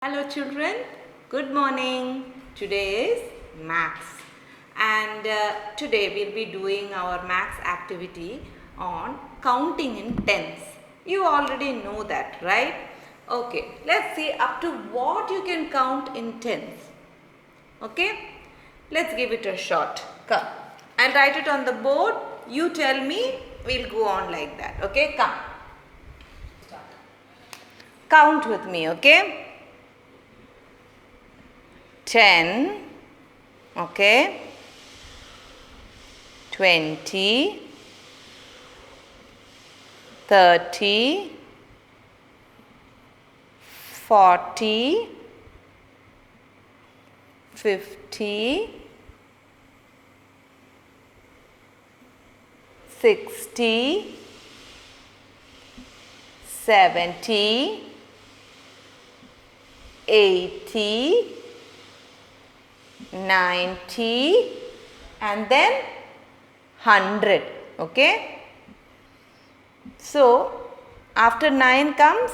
Hello children, good morning. Today is maths and today we'll be doing our maths activity on counting in tens. You already know that, right? Okay, let's see up to what you can count in tens. Okay, let's give it a shot. Come, I'll write it on the board. You tell me, we'll go on like that. Okay, come. Count with me, okay? 10, okay, 20, 30, 40, 50, 60, 70, 80, 90 and then 100. Okay. So after 9 comes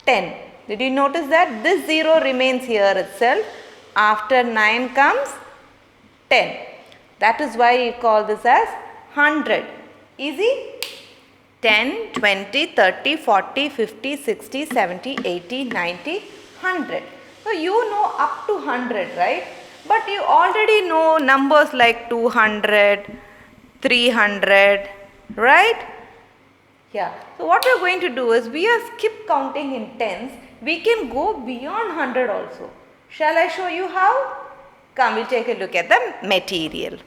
10. Did you notice that? This 0 remains here itself. After 9 comes 10. That is why you call this as 100. Easy? 10, 20, 30, 40, 50, 60, 70, 80, 90, 100. So you know up to 100, right? But you already know numbers like 200, 300, right? Yeah. So what we are going to do is we are skip counting in tens. We can go beyond 100 also. Shall I show you how? Come, we'll take a look at the material.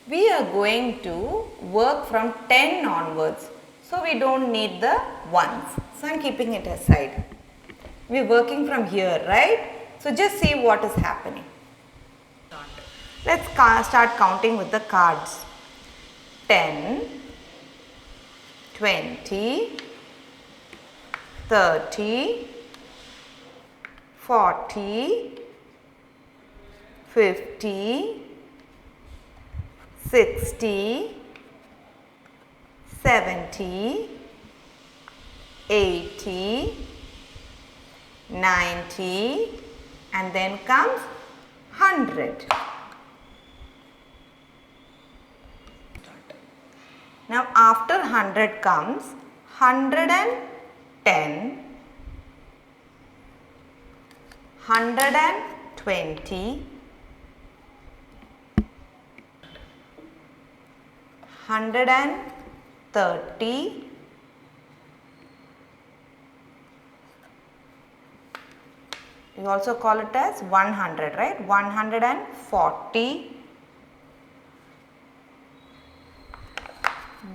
We are going to work from 10 onwards. So we don't need the ones. So I am keeping it aside. We are working from here, right? So just see what is happening. Let's start counting with the cards. 10, 20, 30, 40, 50, 60, 70, 80, 90 and then comes 100. Now after 100 comes 110, 120, 130, 'You also call it as 100, right? 140,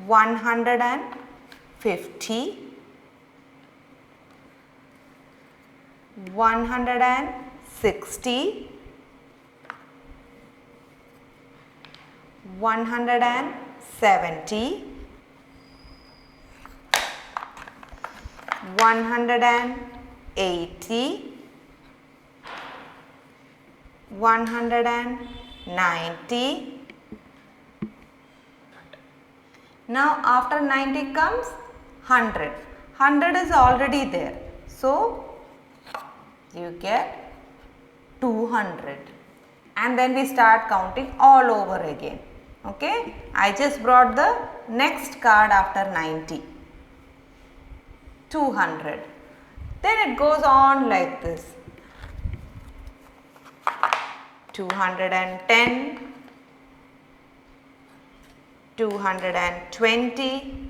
150, 160, 170, 180, 190. Now after 90 comes 100. 100 is already there. So you get 200. And then we start counting all over again. Okay. I just brought the next card after 90. 200. Then it goes on like this. 210, 220,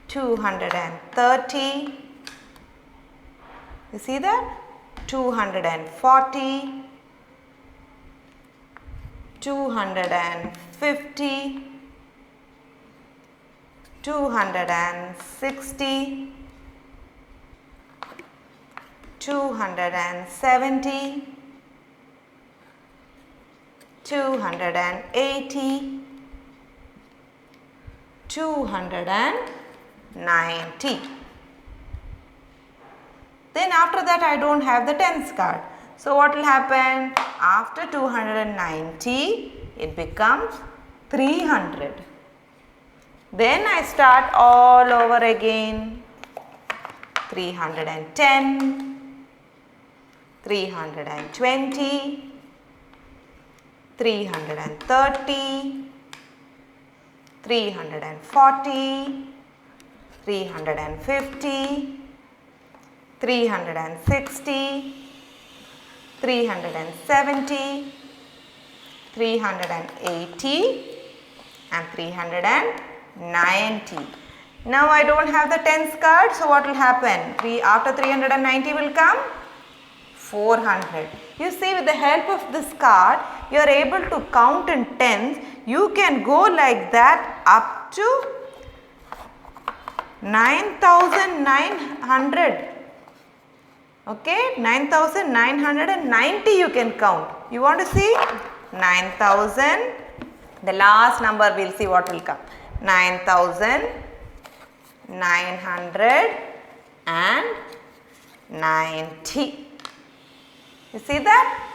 230, you see that? 240, 250, 260, 270, 280, 290. Then after that I don't have the tens card. So what will happen? After 290 it becomes 300. Then I start all over again. 310, 320, 330, 340, 350, 360, 370, 380 and 390. Now I don't have the tens card, so what will happen? After 390 will come 400. You see, with the help of this card, you are able to count in tens. You can go like that up to 9,900. Okay, 9,990 you can count. You want to see? 9,000. The last number we will see what will come. 9,990. You see that?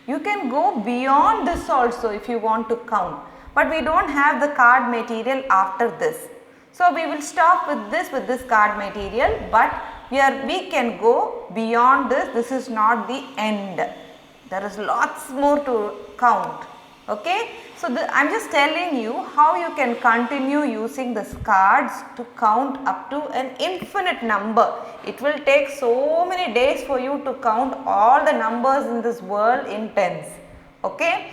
You can go beyond this also if you want to count. But we don't have the card material after this. So we will stop with this card material, but here we can go beyond this. This is not the end. There is lots more to count. Okay. So I am just telling you how you can continue using these cards to count up to an infinite number. It will take so many days for you to count all the numbers in this world in tens. Okay.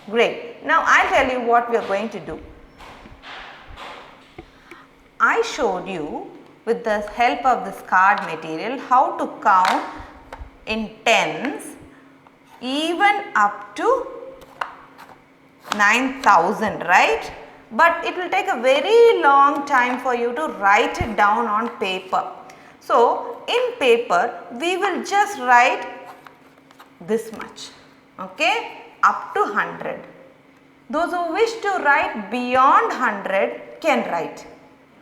Great. Now I will tell you what we are going to do. I showed you with the help of this card material how to count in tens even up to 9,000, right? But it will take a very long time for you to write it down on paper. So in paper we will just write this much, okay, up to 100. Those who wish to write beyond 100 can write,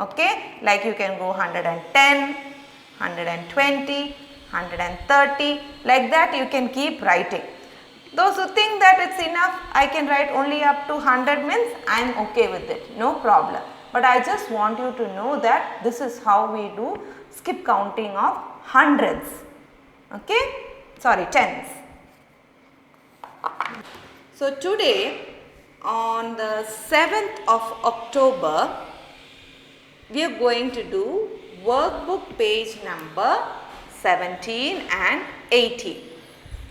okay, like you can go 110, 120, 130, like that you can keep writing. Those who think that it's enough, I can write only up to 100 means I am okay with it, no problem. But I just want you to know that this is how we do skip counting of hundreds, okay, sorry, tens. So today on the 7th of October, we are going to do workbook page number 17 and 18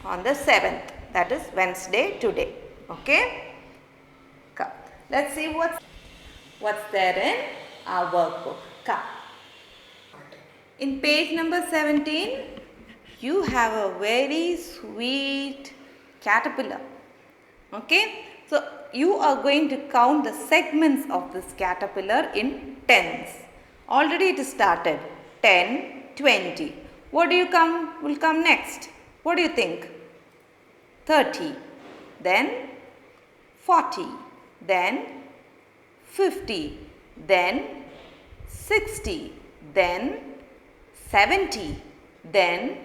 on the 7th. That is Wednesday today. Okay. Come. Let's see what's there in our workbook. Come. In page number 17, you have a very sweet caterpillar. Okay. So you are going to count the segments of this caterpillar in tens. Already it is started. 10, 20. What will come next? What do you think? 30, then 40, then 50, then 60, then 70, then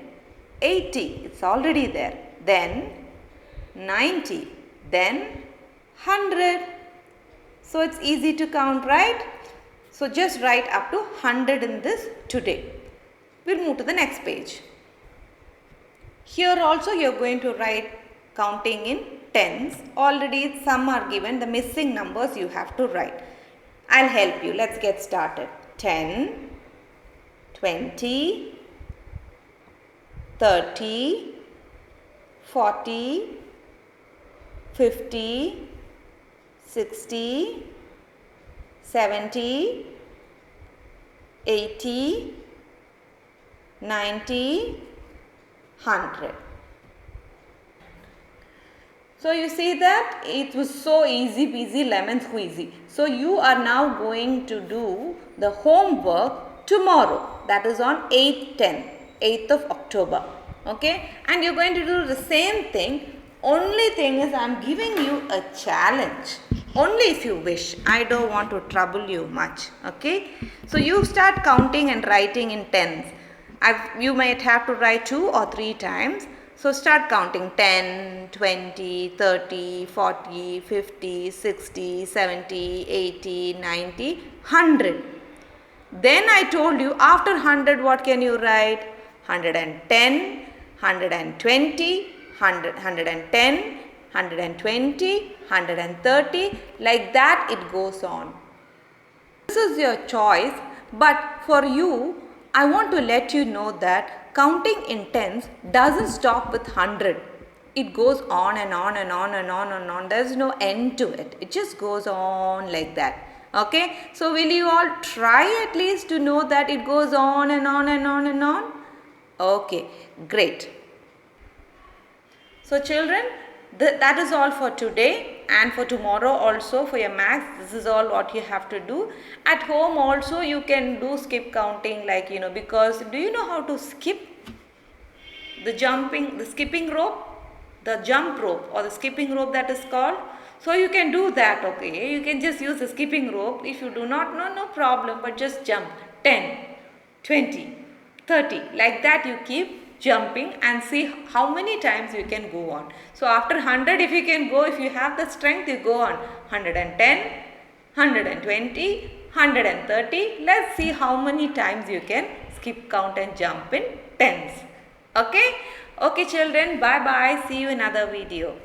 80, it's already there, then 90, then 100. So it's easy to count, right? So just write up to 100 in this today. We'll move to the next page. Here also you are going to write counting in tens. Already some are given, the missing numbers you have to write. I'll help you. Let's get started. 10, 20, 30, 40, 50, 60, 70, 80, 90, 100. So you see that it was so easy peasy lemon squeezy. So you are now going to do the homework tomorrow, that is on 8th of October. Okay, and you're going to do the same thing. Only thing is I am giving you a challenge. Only if you wish. I don't want to trouble you much. Okay, so you start counting and writing in tens. You might have to write 2 or 3 times. So start counting 10, 20, 30, 40, 50, 60, 70, 80, 90, 100. Then I told you after 100 what can you write? 110, 120, 110, 120, 130, like that it goes on. This is your choice, but for you, I want to let you know that counting in tens doesn't stop with 100. It goes on and on and on and on and on. There's no end to it. It just goes on like that. Okay, so will you all try at least to know that it goes on and on and on and on? Okay, great. So children, that is all for today, and for tomorrow also for your maths. This is all what you have to do. At home also you can do skip counting, like because do you know how to skip? The skipping rope, the jump rope or the skipping rope that is called. So you can do that, okay. You can just use the skipping rope. If you do not know, no problem, but just jump 10, 20, 30, like that you keep jumping and see how many times you can go on. So after 100 if you can go, if you have the strength, you go on 110, 120, 130. Let's see how many times you can skip count and jump in tens. Okay? Okay children, bye bye. See you in another video.